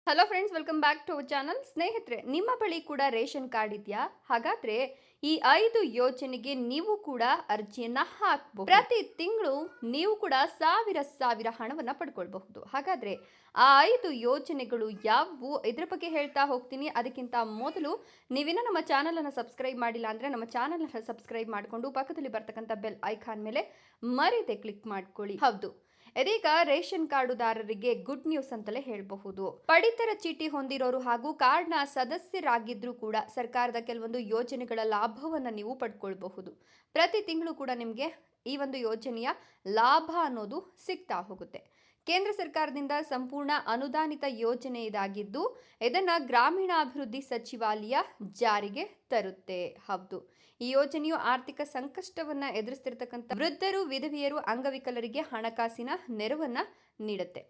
Hello friends, welcome back to our channel. ಸ್ನೇಹಿತರೆ, ನಿಮ್ಮ ಬಳಿ ಕೂಡ ರೇಷನ್ ಕಾರ್ಡ್ ಇದೆಯಾ? ಹಾಗಾದ್ರೆ ಈ 5 ಯೋಜನೆಗೆ ನೀವು ಕೂಡ ಅರ್ಜಿಯನ್ನ ಹಾಕಬಹುದು. ಪ್ರತಿ ತಿಂಗಳು ನೀವು ಕೂಡ ಸಾವಿರ ಹಣವನ್ನ ಪಡ್ಕೊಳ್ಬಹುದು. ಹಾಗಾದ್ರೆ ಆ 5 ಯೋಜನೆಗಳು ಯಾವುವು ಇದ್ರ ಬಗ್ಗೆ ಹೇಳ್ತಾ ಹೋಗ್ತೀನಿ. ಅದಕ್ಕಿಂತ ಮೊದಲು ನೀವಿನ್ನ ನಮ್ಮ ಚಾನಲ್ ಅನ್ನು ಸಬ್ಸ್ಕ್ರೈಬ್ ಮಾಡಿಲ್ಲ ಅಂದ್ರೆ ನಮ್ಮ ಚಾನಲ್ ಅನ್ನು ಸಬ್ಸ್ಕ್ರೈಬ್ ಮಾಡಿಕೊಂಡು ಪಕ್ಕದಲ್ಲಿ ಬರ್ತಕ್ಕಂಥ ಬೆಲ್ ಐಕಾನ್ ಮೇಲೆ ಮರೀದೆ ಕ್ಲಿಕ್ ಮಾಡ್ಕೊಳ್ಳಿ. ಹೌದು, ಇದೀಗ ರೇಷನ್ ಕಾರ್ಡುದಾರರಿಗೆ ಗುಡ್ ನ್ಯೂಸ್ ಅಂತಲೇ ಹೇಳಬಹುದು. ಪಡಿತರ ಚೀಟಿ ಹೊಂದಿರೋರು ಹಾಗೂ ಕಾರ್ಡ್ನ ಸದಸ್ಯರಾಗಿದ್ರೂ ಕೂಡ ಸರ್ಕಾರದ ಕೆಲವೊಂದು ಯೋಜನೆಗಳ ಲಾಭವನ್ನ ನೀವು ಪಡ್ಕೊಳ್ಬಹುದು. ಪ್ರತಿ ತಿಂಗಳು ಕೂಡ ನಿಮಗೆ ಈ ಒಂದು ಯೋಜನೆಯ ಲಾಭ ಅನ್ನೋದು ಸಿಗ್ತಾ ಹೋಗುತ್ತೆ. ಕೇಂದ್ರ ಸರ್ಕಾರದಿಂದ ಸಂಪೂರ್ಣ ಅನುದಾನಿತ ಯೋಜನೆ ಇದಾಗಿದ್ದು ಇದನ್ನ ಗ್ರಾಮೀಣಾಭಿವೃದ್ಧಿ ಸಚಿವಾಲಯ ಜಾರಿಗೆ ತರುತ್ತೆ. ಹೌದು, ಈ ಯೋಜನೆಯು ಆರ್ಥಿಕ ಸಂಕಷ್ಟವನ್ನ ಎದುರಿಸ್ತಿರ್ತಕ್ಕಂಥ ವೃದ್ಧರು, ವಿಧವೆಯರು, ಅಂಗವಿಕಲರಿಗೆ ಹಣಕಾಸಿನ ನೆರವನ್ನ ನೀಡುತ್ತೆ.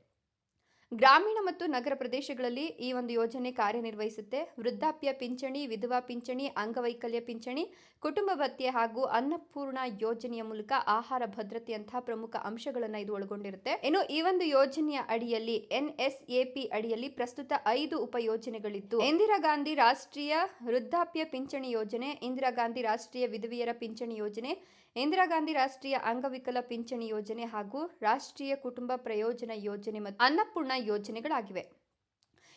ಗ್ರಾಮೀಣ ಮತ್ತು ನಗರ ಪ್ರದೇಶಗಳಲ್ಲಿ ಈ ಒಂದು ಯೋಜನೆ ಕಾರ್ಯನಿರ್ವಹಿಸುತ್ತೆ. ವೃದ್ಧಾಪ್ಯ ಪಿಂಚಣಿ, ವಿಧವಾ ಪಿಂಚಣಿ, ಅಂಗವೈಕಲ್ಯ ಪಿಂಚಣಿ, ಕುಟುಂಬ ಭತ್ಯೆ ಹಾಗೂ ಅನ್ನಪೂರ್ಣ ಯೋಜನೆಯ ಮೂಲಕ ಆಹಾರ ಭದ್ರತೆಯಂತಹ ಪ್ರಮುಖ ಅಂಶಗಳನ್ನು ಇದು ಒಳಗೊಂಡಿರುತ್ತೆ. ಇನ್ನು ಈ ಒಂದು ಯೋಜನೆಯ ಅಡಿಯಲ್ಲಿ NSAP ಅಡಿಯಲ್ಲಿ ಪ್ರಸ್ತುತ 5 ಉಪಯೋಜನೆಗಳಿದ್ದು ಇಂದಿರಾ ಗಾಂಧಿ ರಾಷ್ಟ್ರೀಯ ವೃದ್ಧಾಪ್ಯ ಪಿಂಚಣಿ ಯೋಜನೆ, ಇಂದಿರಾ ಗಾಂಧಿ ರಾಷ್ಟ್ರೀಯ ವಿಧವೆಯರ ಪಿಂಚಣಿ ಯೋಜನೆ, ಇಂದಿರಾ ಗಾಂಧಿ ರಾಷ್ಟ್ರೀಯ ಅಂಗವಿಕಲ ಪಿಂಚಣಿ ಯೋಜನೆ ಹಾಗೂ ರಾಷ್ಟ್ರೀಯ ಕುಟುಂಬ ಪ್ರಯೋಜನ ಯೋಜನೆ ಮತ್ತು ಅನ್ನಪೂರ್ಣ ಯೋಜನೆಗಳಾಗಿವೆ.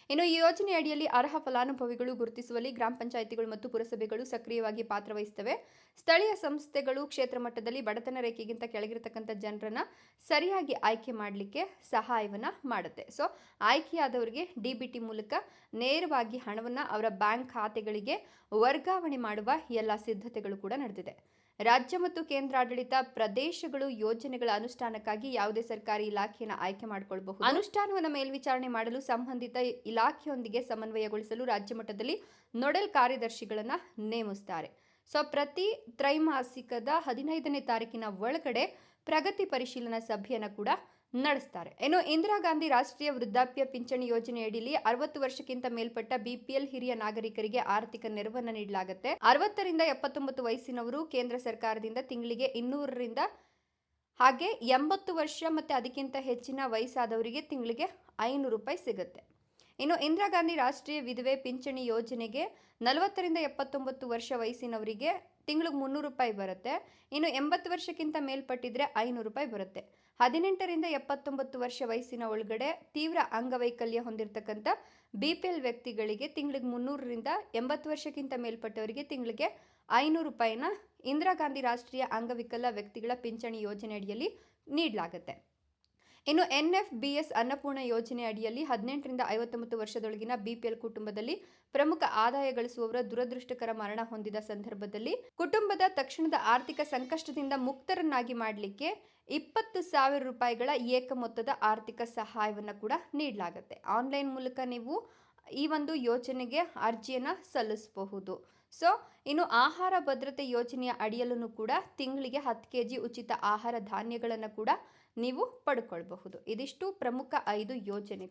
ಇನ್ನು ಈ ಯೋಜನೆ ಅಡಿಯಲ್ಲಿ ಅರ್ಹ ಫಲಾನುಭವಿಗಳು ಗುರುತಿಸುವಲ್ಲಿ ಗ್ರಾಮ ಪಂಚಾಯಿತಿಗಳು ಮತ್ತು ಪುರಸಭೆಗಳು ಸಕ್ರಿಯವಾಗಿ ಪಾತ್ರ ವಹಿಸುತ್ತವೆ. ಸ್ಥಳೀಯ ಸಂಸ್ಥೆಗಳು ಕ್ಷೇತ್ರ ಮಟ್ಟದಲ್ಲಿ ಬಡತನ ರೇಖೆಗಿಂತ ಕೆಳಗಿರತಕ್ಕಂಥ ಜನರನ್ನ ಸರಿಯಾಗಿ ಆಯ್ಕೆ ಮಾಡಲಿಕ್ಕೆ ಸಹಾಯವನ್ನ ಮಾಡುತ್ತೆ. ಸೊ ಆಯ್ಕೆಯಾದವರಿಗೆ DBT ಮೂಲಕ ನೇರವಾಗಿ ಹಣವನ್ನ ಅವರ ಬ್ಯಾಂಕ್ ಖಾತೆಗಳಿಗೆ ವರ್ಗಾವಣೆ ಮಾಡುವ ಎಲ್ಲ ಸಿದ್ಧತೆಗಳು ಕೂಡ ನಡೆದಿದೆ. ರಾಜ್ಯ ಮತ್ತು ಕೇಂದ್ರಾಡಳಿತ ಪ್ರದೇಶಗಳು ಯೋಜನೆಗಳ ಅನುಷ್ಠಾನಕ್ಕಾಗಿ ಯಾವುದೇ ಸರ್ಕಾರಿ ಇಲಾಖೆಯನ್ನು ಆಯ್ಕೆ ಮಾಡಿಕೊಳ್ಳಬಹುದು. ಅನುಷ್ಠಾನವನ್ನು ಮೇಲ್ವಿಚಾರಣೆ ಮಾಡಲು ಸಂಬಂಧಿತ ಇಲಾಖೆಯೊಂದಿಗೆ ಸಮನ್ವಯಗೊಳಿಸಲು ರಾಜ್ಯ ಮಟ್ಟದಲ್ಲಿ ನೋಡೆಲ್ ಕಾರ್ಯದರ್ಶಿಗಳನ್ನ ನೇಮಿಸುತ್ತಾರೆ. ಸೊ ಪ್ರತಿ ತ್ರೈಮಾಸಿಕದ 15ನೇ ತಾರೀಕಿನ ಒಳಗಡೆ ಪ್ರಗತಿ ಪರಿಶೀಲನಾ ಸಭೆಯನ್ನು ಕೂಡ ನಡೆಸ್ತಾರೆ. ಇನ್ನು ಇಂದಿರಾ ಗಾಂಧಿ ರಾಷ್ಟ್ರೀಯ ವೃದ್ಧಾಪ್ಯ ಪಿಂಚಣಿ ಯೋಜನೆಯಡಿಯಲ್ಲಿ 60 ವರ್ಷಕ್ಕಿಂತ ಮೇಲ್ಪಟ್ಟ BPL ಹಿರಿಯ ನಾಗರಿಕರಿಗೆ ಆರ್ಥಿಕ ನೆರವನ್ನು ನೀಡಲಾಗುತ್ತೆ. 60ರಿಂದ 79 ವಯಸ್ಸಿನವರು ಕೇಂದ್ರ ಸರ್ಕಾರದಿಂದ ತಿಂಗಳಿಗೆ 200ರಿಂದ ಹಾಗೆ 80 ವರ್ಷ ಮತ್ತೆ ಅದಕ್ಕಿಂತ ಹೆಚ್ಚಿನ ವಯಸ್ಸಾದವರಿಗೆ ತಿಂಗಳಿಗೆ 500 ರೂಪಾಯಿ ಸಿಗುತ್ತೆ. ಇನ್ನು ಇಂದಿರಾ ಗಾಂಧಿ ರಾಷ್ಟ್ರೀಯ ವಿಧವೆ ಪಿಂಚಣಿ ಯೋಜನೆಗೆ 40ರಿಂದ 79 ವರ್ಷ ವಯಸ್ಸಿನವರಿಗೆ ತಿಂಗಳಿಗೆ 300 ರೂಪಾಯಿ ಬರುತ್ತೆ. ಇನ್ನು 80 ವರ್ಷಕ್ಕಿಂತ ಮೇಲ್ಪಟ್ಟಿದ್ರೆ 500 ರೂಪಾಯಿ ಬರುತ್ತೆ. 18ರಿಂದ 79 ವರ್ಷ ವಯಸ್ಸಿನ ಒಳಗಡೆ ತೀವ್ರ ಅಂಗವೈಕಲ್ಯ ಹೊಂದಿರತಕ್ಕಂಥ BPL ವ್ಯಕ್ತಿಗಳಿಗೆ ತಿಂಗಳಿಗೆ 300ರಿಂದ 80 ವರ್ಷಕ್ಕಿಂತ ಮೇಲ್ಪಟ್ಟವರಿಗೆ ತಿಂಗಳಿಗೆ 500 ರೂಪಾಯಿನ ಇಂದಿರಾ ಗಾಂಧಿ ರಾಷ್ಟ್ರೀಯ ಅಂಗವಿಕಲ ವ್ಯಕ್ತಿಗಳ ಪಿಂಚಣಿ ಯೋಜನೆ ಅಡಿಯಲ್ಲಿ ನೀಡಲಾಗುತ್ತೆ. ಇನ್ನು NFBS ಅನ್ನಪೂರ್ಣ ಯೋಜನೆ ಅಡಿಯಲ್ಲಿ 18ರಿಂದ 59 ವರ್ಷದೊಳಗಿನ BPL ಕುಟುಂಬದಲ್ಲಿ ಪ್ರಮುಖ ಆದಾಯ ಗಳಿಸುವವರ ದುರದೃಷ್ಟಕರ ಮರಣ ಹೊಂದಿದ ಸಂದರ್ಭದಲ್ಲಿ ಕುಟುಂಬದ ತಕ್ಷಣದ ಆರ್ಥಿಕ ಸಂಕಷ್ಟದಿಂದ ಮುಕ್ತರನ್ನಾಗಿ ಮಾಡಲಿಕ್ಕೆ 20,000 ರೂಪಾಯಿಗಳ ಏಕ ಮೊತ್ತದ ಆರ್ಥಿಕ ಸಹಾಯವನ್ನು ಕೂಡ ನೀಡಲಾಗುತ್ತೆ. ಆನ್ಲೈನ್ ಮೂಲಕ ನೀವು ಈ ಒಂದು ಯೋಜನೆಗೆ ಅರ್ಜಿಯನ್ನು ಸಲ್ಲಿಸಬಹುದು. ಸೊ ಇನ್ನು ಆಹಾರ ಭದ್ರತೆ ಯೋಜನೆಯ ಅಡಿಯಲ್ಲೂ ಕೂಡ ತಿಂಗಳಿಗೆ 10 kg ಉಚಿತ ಆಹಾರ ಧಾನ್ಯಗಳನ್ನು ಕೂಡ ನೀವು ಪಡ್ಕೊಳ್ಬಹುದು. ಇದಿಷ್ಟು ಪ್ರಮುಖ 5 ಯೋಜನೆಗಳು.